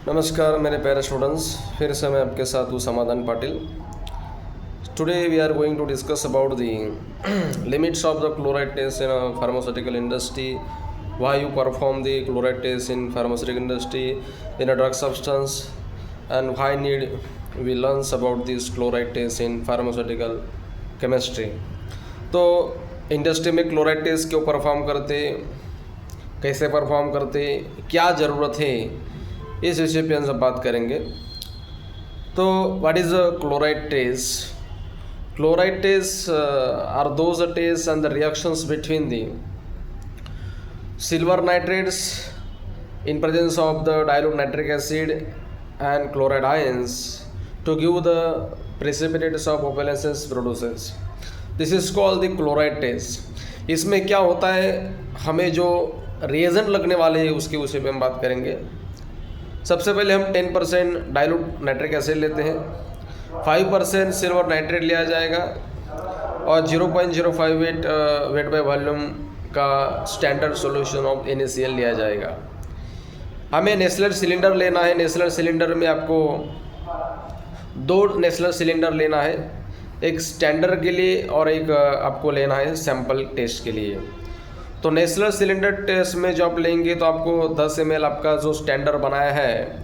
नमस्कार मेरे प्यारे स्टूडेंट्स, फिर से मैं आपके साथ हूँ Samadhan Patil. Today we are going to discuss about the limits of the chloride test in pharmaceutical industry, why you perform the chloride test in pharmaceutical industry in a drug substance and why need we learns about this chloride test in pharmaceutical chemistry. तो industry में chloride test क्यों perform करते, कैसे perform करते, क्या ज़रूरत है, इस विषय पे हम सब बात करेंगे। तो what is a chloride test? Chloride test are those test and the reactions between the silver nitrates in presence of the dilute nitric acid and chloride ions to give the precipitates of opalescence produces. This is called the chloride test. इसमें क्या होता है, हमें जो reagent लगने वाले हैं उसके विषय पे हम बात करेंगे। सबसे पहले हम 10% डाइल्यूट नाइट्रिक एसिड लेते हैं, 5% सिल्वर नाइट्रेट लिया जाएगा और 0.058 वेट बाय वॉल्यूम का स्टैंडर्ड सॉल्यूशन ऑफ NaCl लिया जाएगा। हमें नेस्लर सिलेंडर लेना है। नेस्लर सिलेंडर में आपको 2 नेस्लर सिलेंडर लेना है, एक स्टैंडर्ड के लिए और एक आपको लेना है सैंपल टेस्ट के लिए। तो नेस्लर सिलेंडर टेस्ट में जो आप लेंगे तो आपको 10 ml आपका जो स्टैंडर्ड बनाया है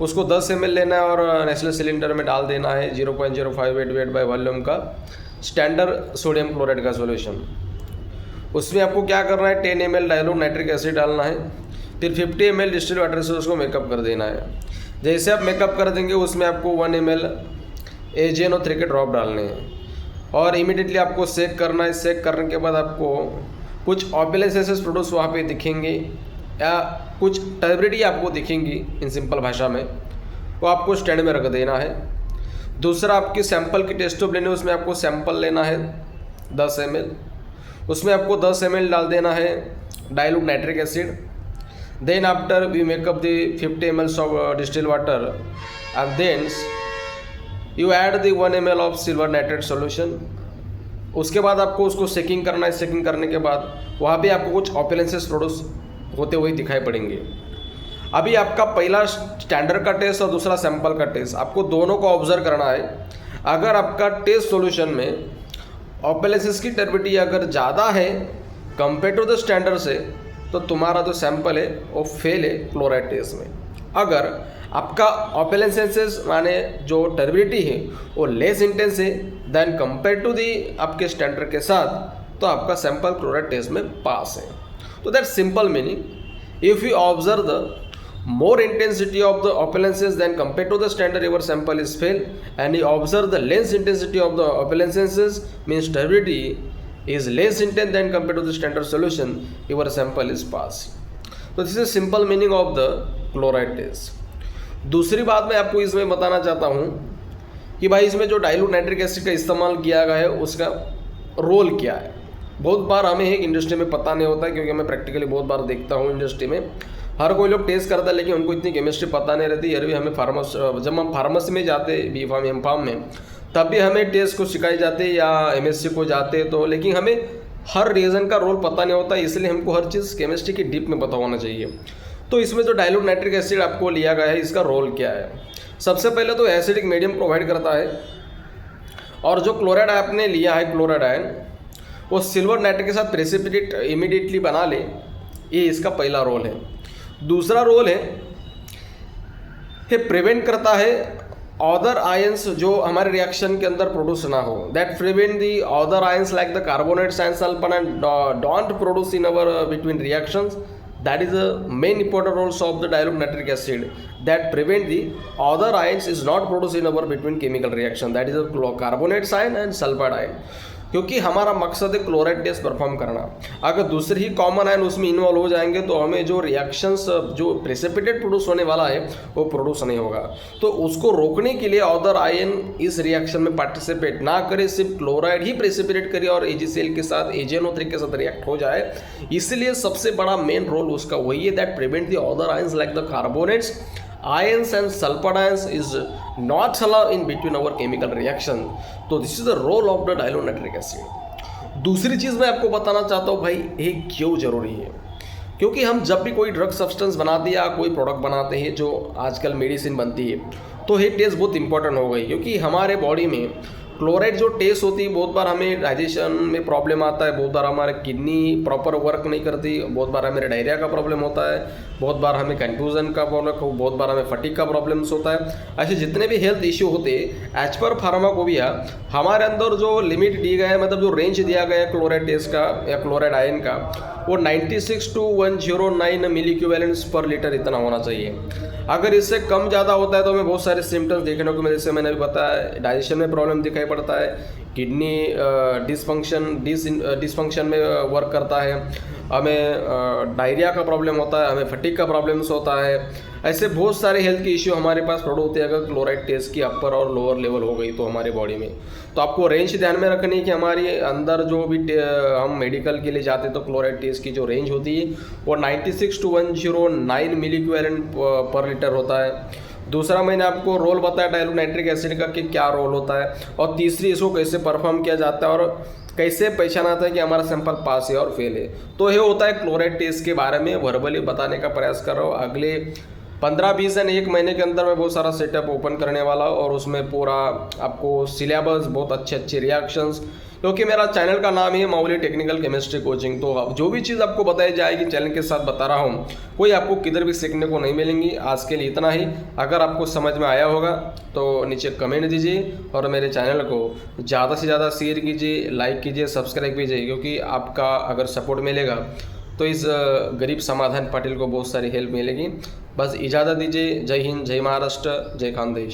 उसको 10 ml लेना है और नेस्लर सिलेंडर में डाल देना है 0.058 वेट बाय वॉल्यूम का स्टैंडर्ड सोडियम क्लोराइड का सॉल्यूशन। उसमें आपको क्या करना है, 10 ml डाइल्यूट नाइट्रिक एसिड डालना है, फिर 50 ml डिस्टिल्ड वाटर से उसको मेकअप कर देना है। जैसे आप मेकअप कर देंगे उसमें आपको 1 ml AgNO3 के ड्रॉप डालने हैं और इमीडिएटली आपको सेक करना है। सेक करने के बाद आपको कुछ ऑपेलेसेंसेस प्रोड्यूस वहाँ पे दिखेंगे या कुछ टर्बिडिटी आपको दिखेंगी इन सिंपल भाषा में, वो आपको स्टैंड में रख देना है। दूसरा, आपकी सैंपल की टेस्ट ट्यूब लेनी है, उसमें आपको सैंपल लेना है 10 ml, उसमें आपको 10 ml डाल देना है dilute nitric acid. Then after we make up the 50 ml of distilled water and then you add the 1 ml of silver nitrate solution. उसके बाद आपको उसको सेकिंग करना है। सेकिंग करने के बाद वहाँ पे आपको कुछ ऑपेलेंसेस प्रोड्यूस होते हुए दिखाई पड़ेंगे। अभी आपका पहला स्टैंडर्ड का टेस्ट और दूसरा सैंपल का टेस्ट, आपको दोनों को ऑब्जर्व करना है। अगर आपका टेस्ट सॉल्यूशन में ऑपेलेंसेस की टर्बिडिटी अगर ज़्यादा है कंपेयर टू द स्टैंडर्ड से, तो तुम्हारा जो सैंपल है वो फेल है क्लोराइड टेस्ट में। अगर आपका ऑपेलेंसेस माने जो टर्बिडिटी है वो लेस इंटेंस है देन कंपेयर टू दी आपके स्टैंडर्ड के साथ, तो आपका सैंपल क्लोराइड टेस्ट में पास है। तो that simple meaning, if you observe the more intensity of the opalescence than compared to the standard, your sample is fail, and you observe the less intensity of the opalescences means turbidity is less intense than compared to the standard solution, your sample is pass. तो this is simple meaning of the chloride test. दूसरी बात मैं आपको इसमें बताना चाहता हूँ कि भाई इसमें जो डाइल्यूट नाइट्रिक एसिड का इस्तेमाल किया गया है उसका रोल क्या है। बहुत बार हमें एक इंडस्ट्री में पता नहीं होता है, क्योंकि मैं प्रैक्टिकली बहुत बार देखता हूँ इंडस्ट्री में हर कोई लोग टेस्ट करता है लेकिन उनको इतनी केमिस्ट्री पता नहीं रहती। यार भी हमें जब हम फार्मेसी में जाते B.Pharm M.Pharm में, तब भी हमें टेस्ट को सिखाए जाते या MSc को जाते तो, लेकिन हमें हर रीजन का रोल पता नहीं होता, इसलिए हमको हर चीज़ केमिस्ट्री की डीप में पता होना चाहिए। तो इसमें जो डाइल्यूट नाइट्रिक एसिड आपको लिया गया है इसका रोल क्या है। सबसे पहले तो एसिडिक मीडियम प्रोवाइड करता है, और जो क्लोराइड आपने लिया है क्लोराइड आयन वो सिल्वर नाइट्रेट के साथ प्रेसिपिटेट इमीडिएटली बना ले, ये इसका पहला रोल है। दूसरा रोल है प्रिवेंट करता है अदर आयंस जो हमारे रिएक्शन के अंदर प्रोड्यूस ना हो, that prevent the other ions like the carbonates and sulphur and don't produce in our between reactions. That is the main important roles of the dilute nitric acid that prevent the other ions is not produced in our between chemical reaction, that is the carbonate ion and sulfide ion, क्योंकि हमारा मकसद है chloride test perform करना। अगर दूसरे ही common ion उसमें involve हो जाएंगे तो हमें जो रिएक्शंस जो प्रेसिपिटेट प्रोड्यूस होने वाला है वो प्रोड्यूस नहीं होगा। तो उसको रोकने के लिए अदर आयन इस रिएक्शन में पार्टिसिपेट ना करे, सिर्फ क्लोराइड ही प्रेसिपिटेट करे और AgCl के साथ AgNO3 के साथ रिएक्ट हो जाए, इसलिए सबसे बड़ा मेन रोल उसका वही है, that prevent the other ions like the carbonates ions and sulfur ions is not allowed in between our chemical reaction. तो this is the role of the dilute nitric acid. दूसरी चीज़ मैं आपको बताना चाहता हूँ भाई, ये क्यों ज़रूरी है। क्योंकि हम जब भी कोई ड्रग सब्सटेंस बनाते हैं या कोई प्रोडक्ट बनाते हैं जो आजकल मेडिसिन बनती है, तो ये टेस्ट बहुत इंपॉर्टेंट हो गई, क्योंकि हमारे बॉडी में क्लोराइड जो टेस्ट होती है, बहुत बार हमें डाइजेशन में प्रॉब्लम आता है, बहुत बार हमारे किडनी प्रॉपर वर्क नहीं करती, बहुत बार हमें डायरिया का प्रॉब्लम होता है, बहुत बार हमें कंफ्यूजन का प्रॉब्लम, बहुत बार हमें फटीग का प्रॉब्लम्स होता है। ऐसे जितने भी हेल्थ इश्यू होते हैं, एज पर फार्माकोपिया हमारे अंदर जो लिमिट दी गया है, मतलब जो रेंज दिया गया है क्लोराइड टेस्ट का या क्लोराइड आयन का, वो 96 to 109 मिली इक्विवेलेंट्स पर लीटर इतना होना चाहिए। अगर इससे कम ज़्यादा होता है तो हमें बहुत सारे सिम्टम्स देखने को मिलते, जैसे मैंने भी बताया, डाइजेशन में प्रॉब्लम दिखाई पड़ता है, किडनी डिसफंक्शन में वर्क करता है, हमें डायरिया का प्रॉब्लम होता है, हमें फटीग का प्रॉब्लम्स होता है। ऐसे बहुत सारे हेल्थ के इश्यू हमारे पास प्रोड्यूस होते हैं अगर क्लोराइड टेस्ट की अपर और लोअर लेवल हो गई तो हमारे बॉडी में। तो आपको रेंज ध्यान में रखनी है कि हमारे अंदर जो भी हम मेडिकल के लिए जाते हैं तो क्लोराइड टेस्ट की जो रेंज होती है वो 96 to 109 milliequivalent per litre होता है। दूसरा मैंने आपको रोल बताया डाइल्यूट नाइट्रिक एसिड का कि क्या रोल होता है, और तीसरी इसको कैसे परफॉर्म किया जाता है और कैसे पहचाना आता है कि हमारा सैंपल पास है और फेल है। तो ये होता है क्लोराइड टेस्ट के बारे में वर्बली बताने का प्रयास कर रहा हूँ। अगले 15-20 दिन 1 महीने के अंदर मैं बहुत सारा सेटअप ओपन करने वाला हूँ, और उसमें पूरा आपको सिलेबस, बहुत अच्छे रिएक्शंस, क्योंकि मेरा चैनल का नाम है माउली टेक्निकल केमिस्ट्री कोचिंग। तो अब जो भी चीज़ आपको बताई जाएगी चैनल के साथ बता रहा हूँ, कोई आपको किधर भी सीखने को नहीं मिलेंगी। आज के लिए इतना ही। अगर आपको समझ में आया होगा तो नीचे कमेंट दीजिए, और मेरे चैनल को ज़्यादा से ज़्यादा शेयर कीजिए, लाइक कीजिए, सब्सक्राइब कीजिए, क्योंकि आपका अगर सपोर्ट मिलेगा तो इस गरीब समाधान पाटिल को बहुत सारी हेल्प मिलेगी। बस इजाज़त दीजिए। जय हिंद, जय महाराष्ट्र, जय खानदेश।